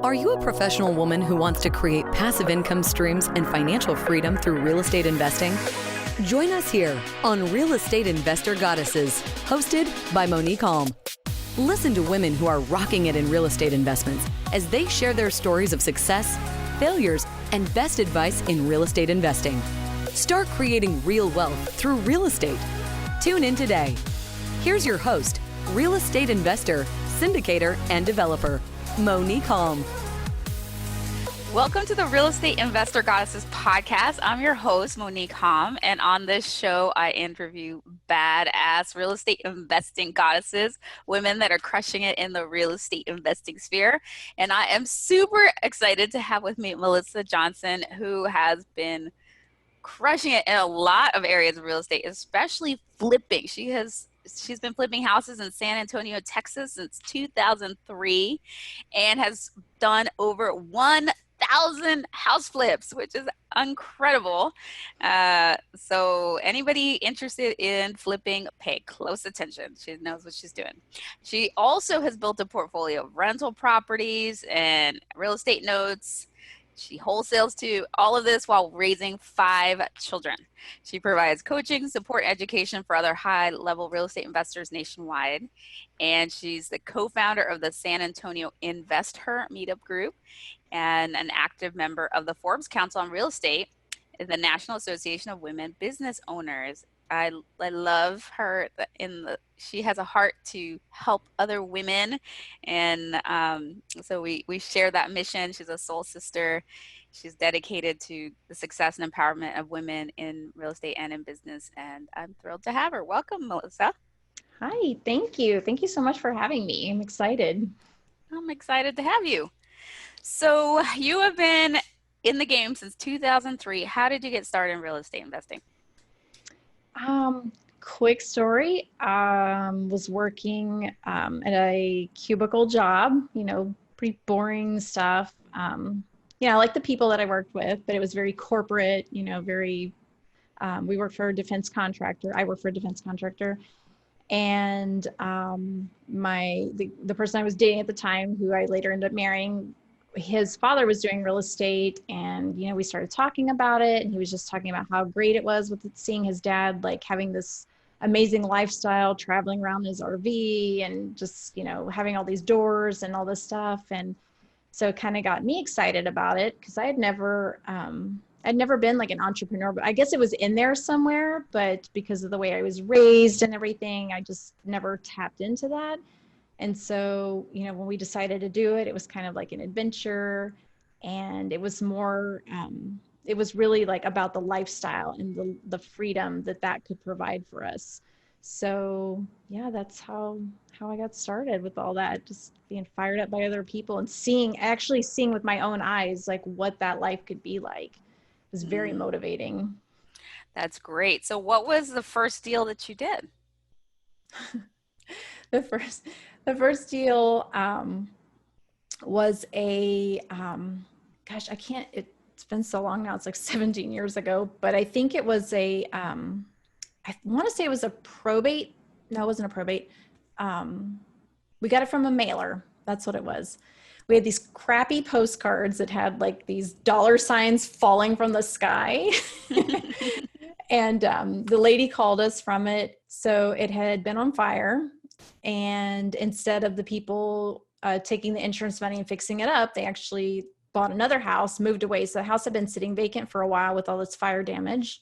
Are you a professional woman who wants to create passive income streams and financial freedom through real estate investing? Join us here on Real Estate Investor Goddesses, hosted by Monick Halm. Listen to women who are rocking it in real estate investments as they share their stories of success, failures, and best advice in real estate investing. Start creating real wealth through real estate. Tune in today. Here's your host, real estate investor, syndicator, and developer, Monick Halm. Welcome to the Real Estate Investor Goddesses podcast. I'm your host, Monick Halm, and on this show, I interview badass real estate investing goddesses, women that are crushing it in the real estate investing sphere. And I am super excited to have with me Melissa Johnson, who has been crushing it in a lot of areas of real estate, especially flipping. She's been flipping houses in San Antonio, Texas since 2003 and has done over 1,000 house flips, which is incredible. So anybody interested in flipping, pay close attention. She knows what she's doing. She also has built a portfolio of rental properties and real estate notes. She wholesales to all of this while raising 5 children. She provides coaching, support, education for other high-level real estate investors nationwide. And she's the co-founder of the San Antonio Invest Her Meetup Group and an active member of the Forbes Council on Real Estate and the National Association of Women Business Owners. I love her she has a heart to help other women. And so we share that mission. She's a soul sister. She's dedicated to the success and empowerment of women in real estate and in business. And I'm thrilled to have her. Welcome, Melissa. Hi, thank you. Thank you so much for having me. I'm excited. I'm excited to have you. So you have been in the game since 2003. How did you get started in real estate investing? Quick story. Was working at a cubicle job, pretty boring stuff. I like the people that I worked with, but it was very corporate, we worked for a defense contractor. I worked for a defense contractor. And the person I was dating at the time, who I later ended up marrying, his father was doing real estate, and we started talking about it, and he was just talking about how great it was with seeing his dad like having this amazing lifestyle, traveling around his RV and just having all these doors and all this stuff. And so it kind of got me excited about it, because I'd never been like an entrepreneur, but I guess it was in there somewhere, but because of the way I was raised and everything, I just never tapped into that. And so, when we decided to do it, it was kind of like an adventure, and it was more, it was really like about the lifestyle and the freedom that could provide for us. So yeah, that's how I got started with all that, just being fired up by other people and actually seeing with my own eyes, like what that life could be like. It was very motivating. That's great. So what was the first deal that you did? The first deal was it's been so long now, it's like 17 years ago, but I think it was I want to say it was a probate. No, it wasn't a probate. We got it from a mailer. That's what it was. We had these crappy postcards that had like these dollar signs falling from the sky. And the lady called us from it. So it had been on fire. And instead of the people taking the insurance money and fixing it up, they actually bought another house, moved away. So the house had been sitting vacant for a while with all this fire damage.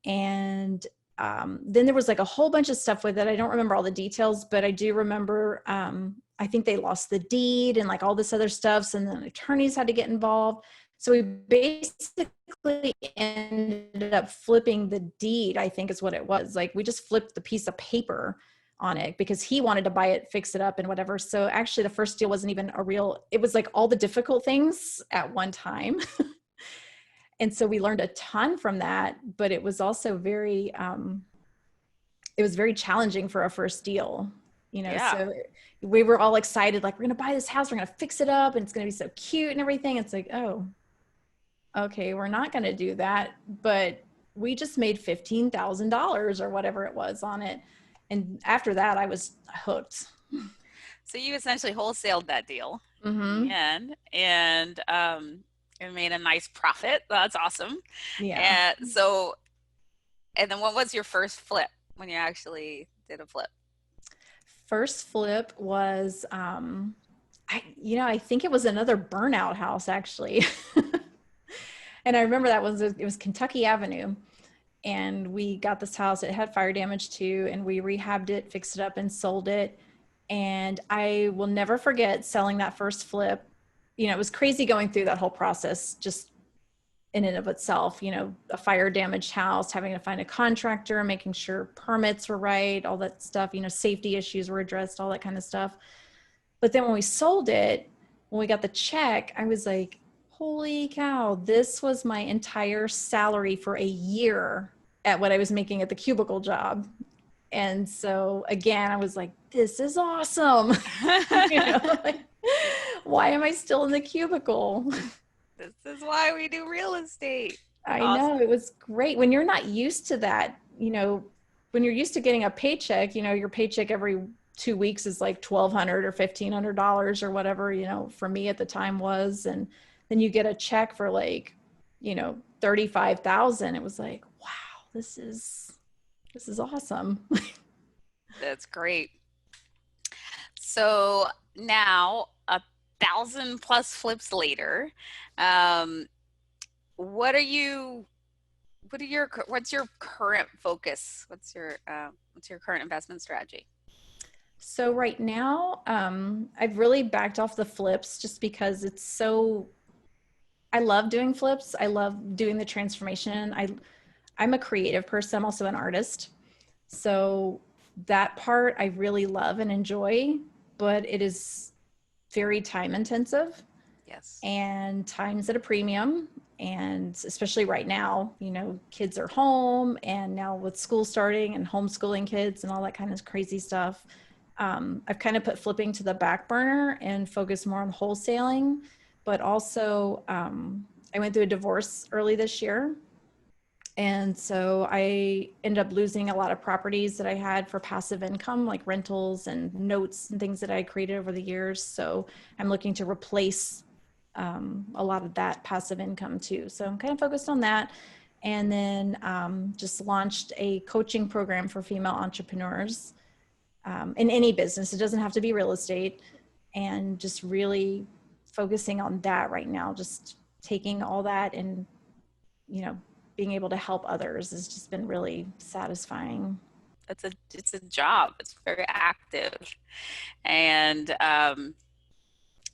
And then there was like a whole bunch of stuff with it. I don't remember all the details, but I do remember, I think they lost the deed and like all this other stuff. And then attorneys had to get involved. So we basically ended up flipping the deed, I think is what it was. Like we just flipped the piece of paper on it because he wanted to buy it, fix it up and whatever. So actually the first deal wasn't even it was like all the difficult things at one time. And so we learned a ton from that, but it was also very challenging for a first deal, Yeah. So we were all excited, like we're going to buy this house, we're going to fix it up and it's going to be so cute and everything. It's like, oh, okay, we're not going to do that. But we just made $15,000 or whatever it was on it. And after that, I was hooked. So you essentially wholesaled that deal in the Mm-hmm. end, and it made a nice profit. That's awesome. Yeah. And and then what was your first flip when you actually did a flip? First flip was, I think it was another burnout house actually. And I remember it was Kentucky Avenue. And we got this house. It had fire damage too. And we rehabbed it, fixed it up, and sold it. And I will never forget selling that first flip. It was crazy going through that whole process just in and of itself, a fire damaged house, having to find a contractor, making sure permits were right, all that stuff, safety issues were addressed, all that kind of stuff. But then when we sold it, when we got the check, I was like, holy cow, this was my entire salary for a year at what I was making at the cubicle job. And so again, I was like, this is awesome. Like, why am I still in the cubicle? This is why we do real estate. I Awesome. know, it was great. When you're not used to that, when you're used to getting a paycheck, your paycheck every 2 weeks is like $1,200 or $1,500 or whatever, for me at the time was. And then you get a check for like, 35,000. It was like, wow, this is awesome. That's great. So now 1,000 plus flips later, um, what's your current focus? What's your current investment strategy? So right now, I've really backed off the flips just because I love doing flips. I love doing the transformation. I'm a creative person. I'm also an artist. So that part I really love and enjoy, but it is very time intensive Yes. and time's at a premium. And especially right now, kids are home, and now with school starting and homeschooling kids and all that kind of crazy stuff, I've kind of put flipping to the back burner and focus more on wholesaling. But also, I went through a divorce early this year. And so I ended up losing a lot of properties that I had for passive income, like rentals and notes and things that I created over the years. So I'm looking to replace a lot of that passive income too. So I'm kind of focused on that. And then just launched a coaching program for female entrepreneurs in any business. It doesn't have to be real estate. And just really focusing on that right now, just taking all that and, being able to help others has just been really satisfying. It's a job. It's very active, and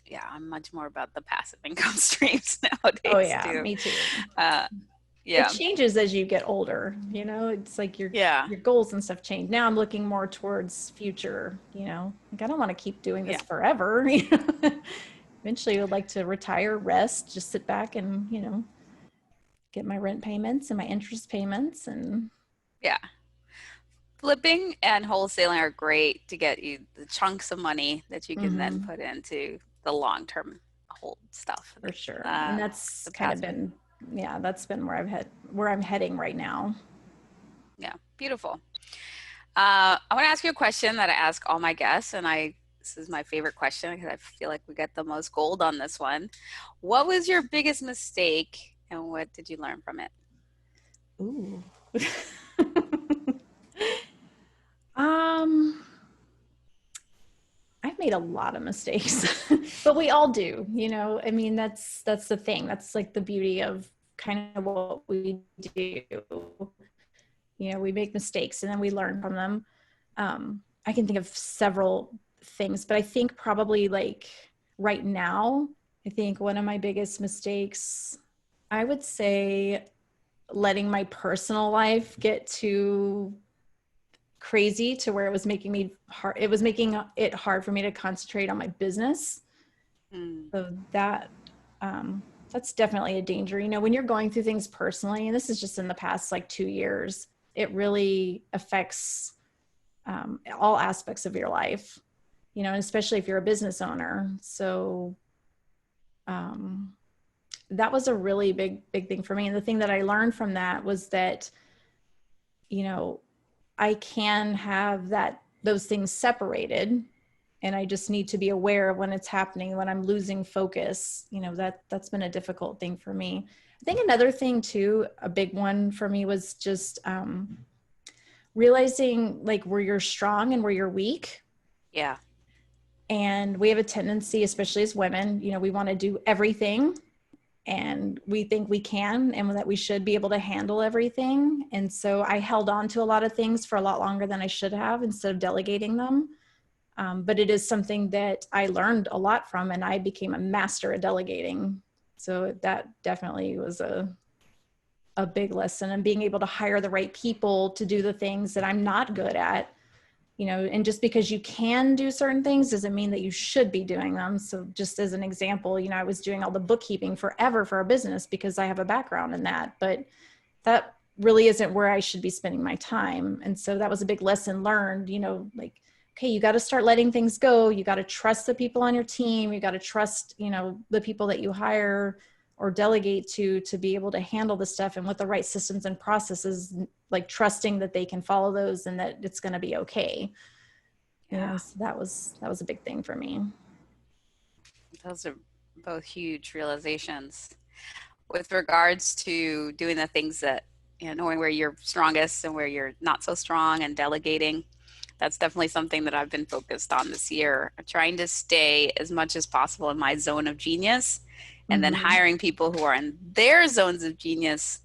yeah, I'm much more about the passive income streams Oh nowadays yeah, too. me too. Uh, It yeah, changes as you get older, it's like yeah, your goals and stuff change. Now I'm looking more towards future, like I don't want to keep doing this yeah, forever. Eventually I would like to retire, rest, just sit back and, get my rent payments and my interest payments and yeah. Flipping and wholesaling are great to get you the chunks of money that you can then put into the long-term hold stuff. for sure. And that's kind of been, that's been where I'm heading right now. Yeah, beautiful. I want to ask you a question that I ask all my guests, and this is my favorite question because I feel like we get the most gold on this one. What was your biggest mistake, and what did you learn from it? Ooh. I've made a lot of mistakes, but we all do, I mean, that's the thing. That's like the beauty of kind of what we do. We make mistakes and then we learn from them. I can think of several things, but I think probably like right now, I think one of my biggest mistakes, I would say letting my personal life get too crazy to where it was making it hard for me to concentrate on my business. So that's definitely a danger. When you're going through things personally, and this is just in the past like 2 years, it really affects all aspects of your life, and especially if you're a business owner. So that was a really big thing for me. And the thing that I learned from that was that, I can have those things separated And I just need to be aware of when it's happening, when I'm losing focus. That's been a difficult thing for me. I think another thing too, a big one for me, was just realizing like where you're strong and where you're weak. Yeah. And we have a tendency, especially as women, we want to do everything, and we think we can, and that we should be able to handle everything. And so I held on to a lot of things for a lot longer than I should have, instead of delegating them. But it is something that I learned a lot from, and I became a master at delegating. So that definitely was a big lesson, and being able to hire the right people to do the things that I'm not good at. And just because you can do certain things doesn't mean that you should be doing them. So just as an example, I was doing all the bookkeeping forever for our business because I have a background in that, but that really isn't where I should be spending my time. And so that was a big lesson learned, like, okay, you got to start letting things go. You got to trust the people on your team. You got to trust, the people that you hire or delegate to be able to handle the stuff, and with the right systems and processes, like trusting that they can follow those and that it's going to be okay. So that was a big thing for me. Those are both huge realizations with regards to doing the things that, knowing where you're strongest and where you're not so strong, and delegating. That's definitely something that I've been focused on this year, trying to stay as much as possible in my zone of genius, and then hiring people who are in their zones of genius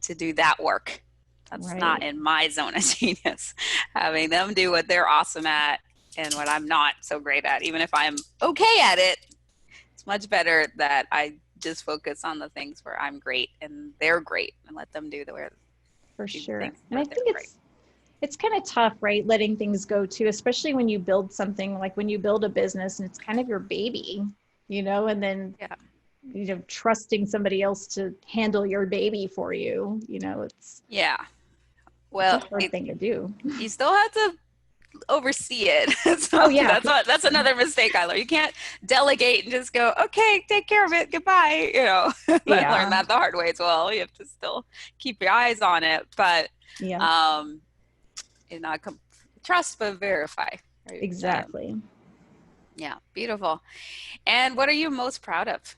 to do that work. That's not in my zone of genius. Having them do what they're awesome at and what I'm not so great at, even if I'm okay at it, it's much better that I just focus on the things where I'm great and they're great, and let them do the where. For sure. And I think it's kind of tough, right? Letting things go too, especially when you build something, like when you build a business and it's kind of your baby, and then, trusting somebody else to handle your baby for you, it's well, it's a hard thing to do. You still have to oversee it. So that's another mistake I learned. You can't delegate and just go, okay, take care of it, goodbye. I learned that the hard way as well. You have to still keep your eyes on it, but and not trust but verify. Right? Exactly. Beautiful. And what are you most proud of?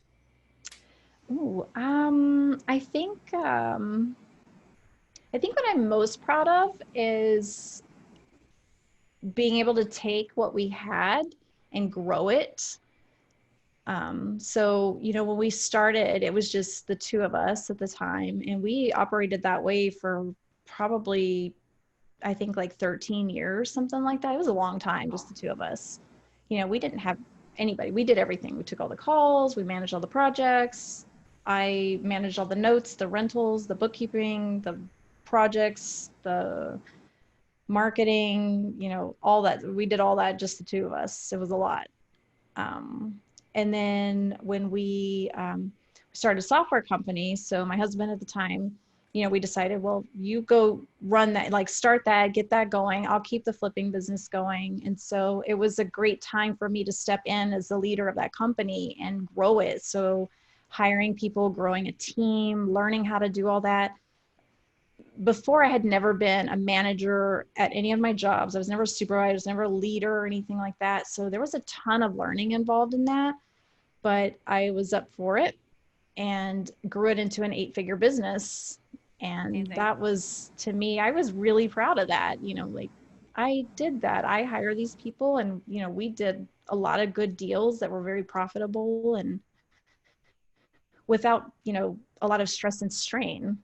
Ooh, I think what I'm most proud of is being able to take what we had and grow it. So, when we started, it was just the two of us at the time, and we operated that way for probably, I think, like 13 years, something like that. It was a long time, just the two of us. We didn't have anybody. We did everything. We took all the calls, we managed all the projects. I managed all the notes, the rentals, the bookkeeping, the projects, the marketing, all that. We did all that, just the two of us. It was a lot. And then when we started a software company, so my husband at the time, we decided, well, you go run that, like start that, get that going. I'll keep the flipping business going. And so it was a great time for me to step in as the leader of that company and grow it. So hiring people, growing a team, learning how to do all that. Before, I had never been a manager at any of my jobs. I was never a supervisor, I was never a leader or anything like that. So there was a ton of learning involved in that, but I was up for it and grew it into an 8-figure business. And that was, to me, I was really proud of that. Like I did that. I hired these people, and, we did a lot of good deals that were very profitable and without, a lot of stress and strain.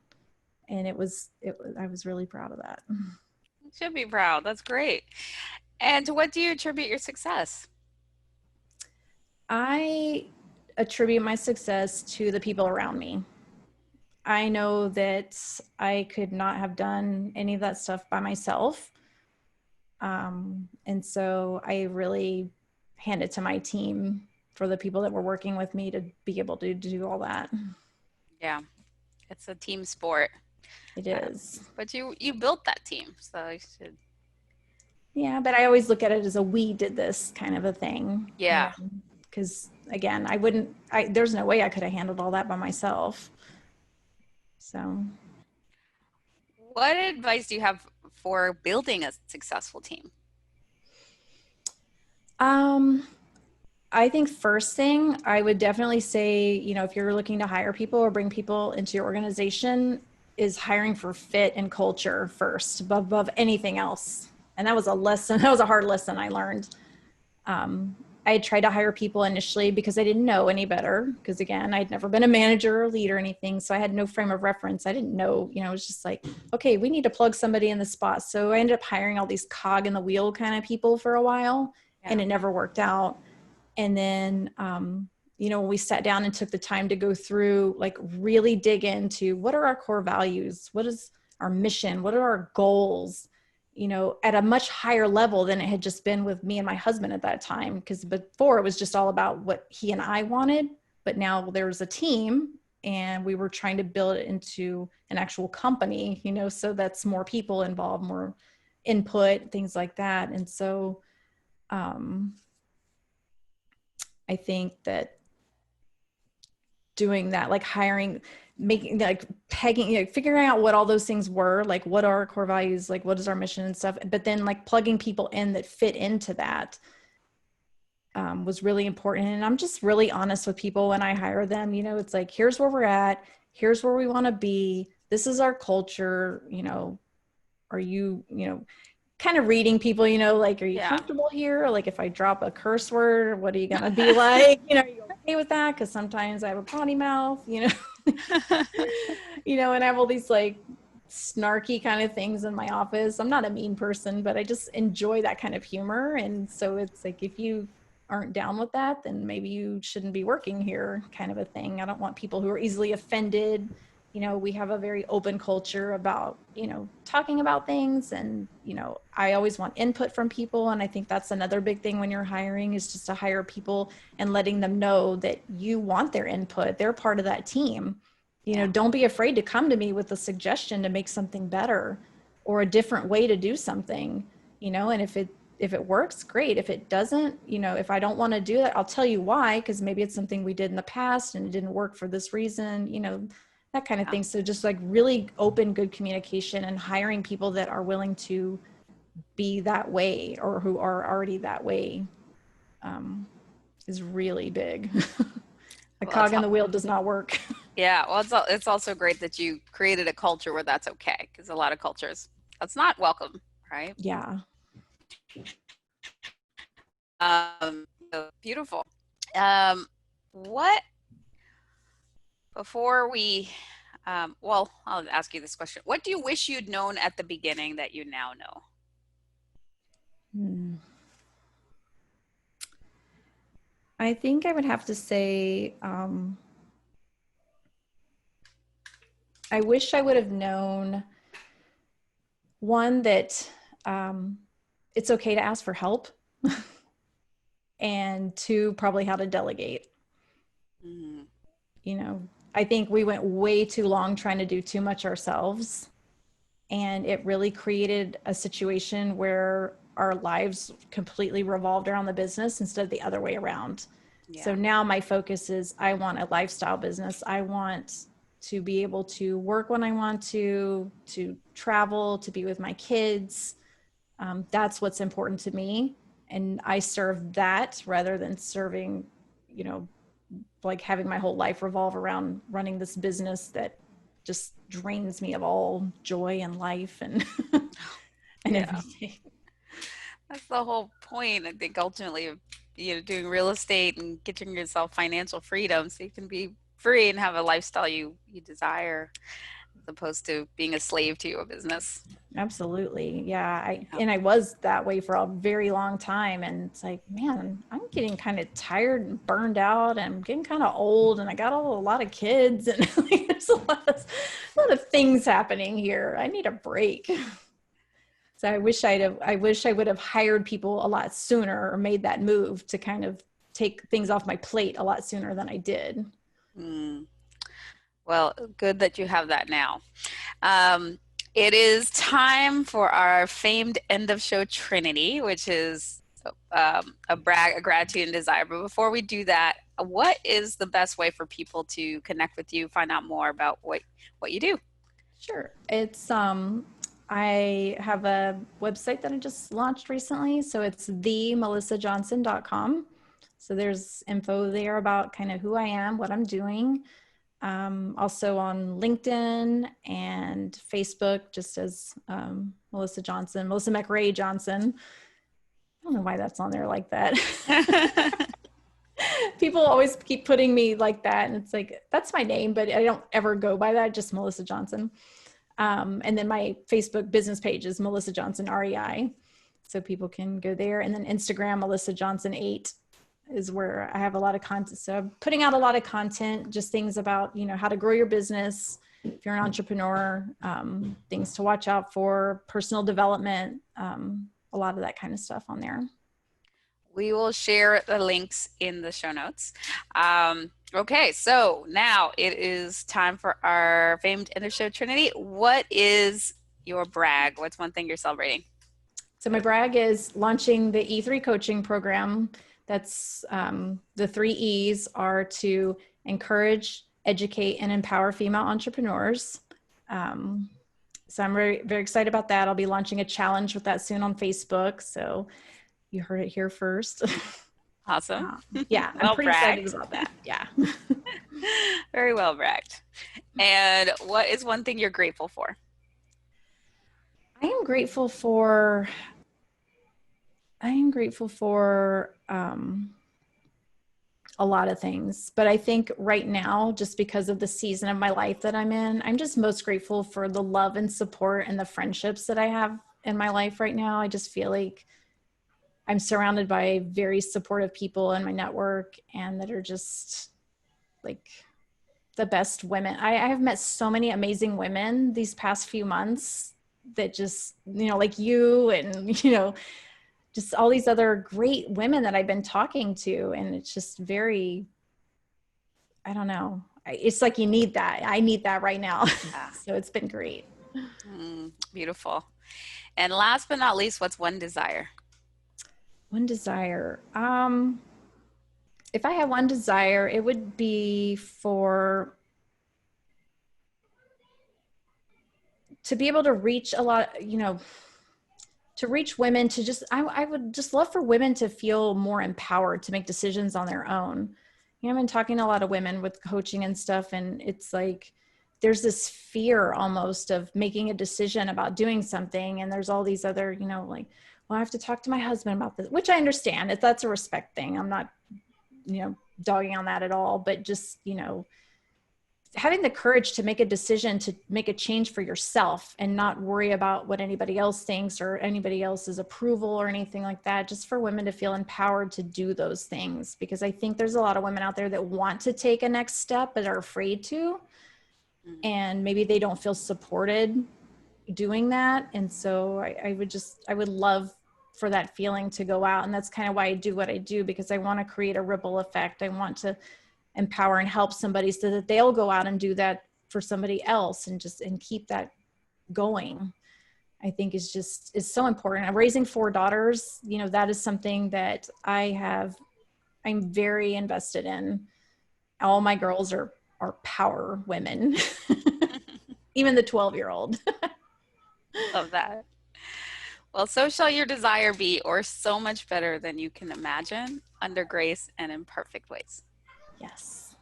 And I was really proud of that. You should be proud. That's great. And to what do you attribute your success? I attribute my success to the people around me. I know that I could not have done any of that stuff by myself. And so I really hand it to my team, for the people that were working with me, to be able to do all that. Yeah, it's a team sport. It is. But you built that team, so you should. Yeah, but I always look at it as a we did this kind of a thing. Yeah. Because again, there's no way I could have handled all that by myself. So. What advice do you have for building a successful team? Um, I think first thing I would definitely say, if you're looking to hire people or bring people into your organization, is hiring for fit and culture first above anything else. And that was a lesson. That was a hard lesson I learned. I tried to hire people initially because I didn't know any better. Because again, I'd never been a manager or leader or anything. So I had no frame of reference. I didn't know, it was just like, okay, we need to plug somebody in the spot. So I ended up hiring all these cog in the wheel kind of people for a while, and it never worked out. And then, when we sat down and took the time to go through, like really dig into what are our core values? What is our mission? What are our goals? At a much higher level than it had just been with me and my husband at that time. Because before it was just all about what he and I wanted, but now there's a team and we were trying to build it into an actual company, so that's more people involved, more input, things like that. And so, I think that doing that, like hiring, making, like pegging, figuring out what all those things were, like what are our core values, like what is our mission and stuff, but then like plugging people in that fit into that was really important. And I'm just really honest with people when I hire them. It's like, here's where we're at, here's where we want to be, this is our culture. Are you, kind of reading people, like, are you comfortable here? Or like, if I drop a curse word, what are you going to be like? Are you okay with that? Because sometimes I have a potty mouth, and I have all these like snarky kind of things in my office. I'm not a mean person, but I just enjoy that kind of humor. And so it's like, if you aren't down with that, then maybe you shouldn't be working here, kind of a thing. I don't want people who are easily offended. We have a very open culture about, talking about things. And, I always want input from people. And I think that's another big thing when you're hiring, is just to hire people and letting them know that you want their input. They're part of that team. Don't be afraid to come to me with a suggestion to make something better or a different way to do something, and if it works, great. If it doesn't, if I don't want to do that, I'll tell you why, because maybe it's something we did in the past and it didn't work for this reason, that kind of thing. So just like really open, good communication, and hiring people that are willing to be that way or who are already that way is really big. The cog in the wheel does not work. Yeah, well, it's also great that you created a culture where that's okay, because a lot of cultures, that's not welcome, right? Yeah. So beautiful. What, before we, well, I'll ask you this question. What do you wish you'd known at the beginning that you now know? I think I would have to say, I wish I would have known, one, that it's okay to ask for help, and two, probably how to delegate. I think we went way too long trying to do too much ourselves, and it really created a situation where our lives completely revolved around the business instead of the other way around. Yeah. So now my focus is, I want a lifestyle business. I want to be able to work when I want to travel, to be with my kids. That's what's important to me. And I serve that rather than serving, like having my whole life revolve around running this business that just drains me of all joy and life and everything. That's the whole point, I think, ultimately, of doing real estate and getting yourself financial freedom so you can be free and have a lifestyle you desire, as opposed to being a slave to a business. Absolutely. Yeah. I was that way for a very long time. And it's like, man, I'm getting kind of tired and burned out, and I'm getting kind of old, and I got a lot of kids, and there's a lot of things happening here. I need a break. So I wish I would have hired people a lot sooner, or made that move to kind of take things off my plate a lot sooner than I did. Well, good that you have that now. It is time for our famed end of show Trinity, which is a gratitude and desire. But before we do that, what is the best way for people to connect with you, find out more about what you do? Sure. It's I have a website that I just launched recently. So it's themelissajohnson.com. So there's info there about kind of who I am, what I'm doing. Also on LinkedIn and Facebook, just as Melissa Johnson, Melissa McRae Johnson. I don't know why that's on there like that. People always keep putting me like that. And it's like, that's my name, but I don't ever go by that, just Melissa Johnson. And then my Facebook business page is Melissa Johnson REI. So people can go there. And then Instagram, Melissa Johnson 8 is where I have a lot of content. So I'm putting out a lot of content, just things about, you know, how to grow your business. If you're an entrepreneur, things to watch out for, personal development, a lot of that kind of stuff on there. We will share the links in the show notes. Okay, so now it is time for our famed end of show Trinity. What is your brag? What's one thing you're celebrating? So my brag is launching the E3 coaching program. That's the 3 E's are to encourage, educate, and empower female entrepreneurs. So I'm very, very excited about that. I'll be launching a challenge with that soon on Facebook. So you heard it here first. Awesome. Yeah, I'm pretty excited about that. Yeah. Very well bragged. And what is one thing you're grateful for? I am grateful for a lot of things, but I think right now, just because of the season of my life that I'm in, I'm just most grateful for the love and support and the friendships that I have in my life right now. I just feel like I'm surrounded by very supportive people in my network and that are just like the best women. I have met so many amazing women these past few months that just, you know, like you and, you know, just all these other great women that I've been talking to. And it's just very, I don't know. It's like you need that. I need that right now. Yeah. So it's been great. Beautiful. And last but not least, what's one desire? One desire. If I had one desire, it would be to be able to reach a lot, you know, to reach women to just, I would just love for women to feel more empowered to make decisions on their own. You know, I've been talking to a lot of women with coaching and stuff, and it's like, there's this fear almost of making a decision about doing something. And there's all these other, you know, like, well, I have to talk to my husband about this, which I understand if that's a respect thing. I'm not, you know, dogging on that at all, but just, you know, having the courage to make a decision to make a change for yourself and not worry about what anybody else thinks or anybody else's approval or anything like that, just for women to feel empowered to do those things. Because I think there's a lot of women out there that want to take a next step, but are afraid to, and maybe they don't feel supported doing that. And so I would love for that feeling to go out. And that's kind of why I do what I do, because I want to create a ripple effect. I want to empower and help somebody so that they'll go out and do that for somebody else and keep that going. I think is so important. I'm raising 4 daughters. You know, that is something that I'm very invested in. All my girls are power women, even the 12-year-old. Love that. Well, so shall your desire be, or so much better than you can imagine, under grace and in perfect ways. Yes.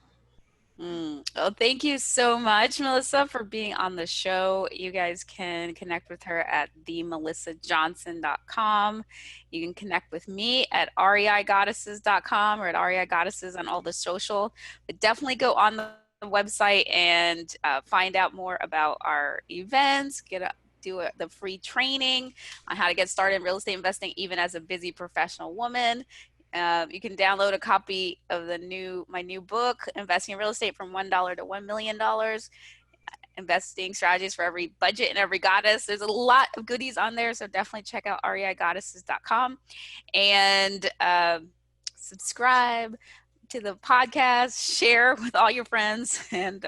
Well, thank you so much, Melissa, for being on the show. You guys can connect with her at themelissajohnson.com. You can connect with me at reigoddesses.com or at reigoddesses on all the social. But definitely go on the website and find out more about our events, do the free training on how to get started in real estate investing, even as a busy professional woman. You can download a copy of my new book, Investing in Real Estate from $1 to $1 million, investing strategies for every budget and every goddess. There's a lot of goodies on there, so definitely check out reigoddesses.com and subscribe to the podcast, share with all your friends, and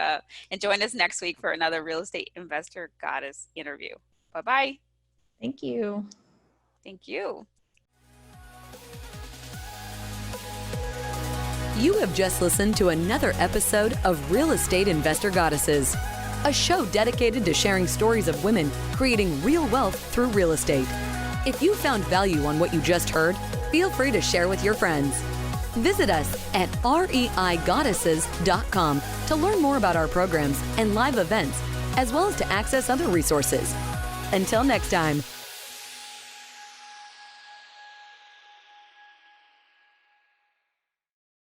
join us next week for another Real Estate Investor Goddess interview. Bye-bye. Thank you. Thank you. You have just listened to another episode of Real Estate Investor Goddesses. a show dedicated to sharing stories of women creating real wealth through real estate. If you found value on what you just heard, feel free to share with your friends. Visit us at reigoddesses.com to learn more about our programs and live events, as well as to access other resources. Until next time.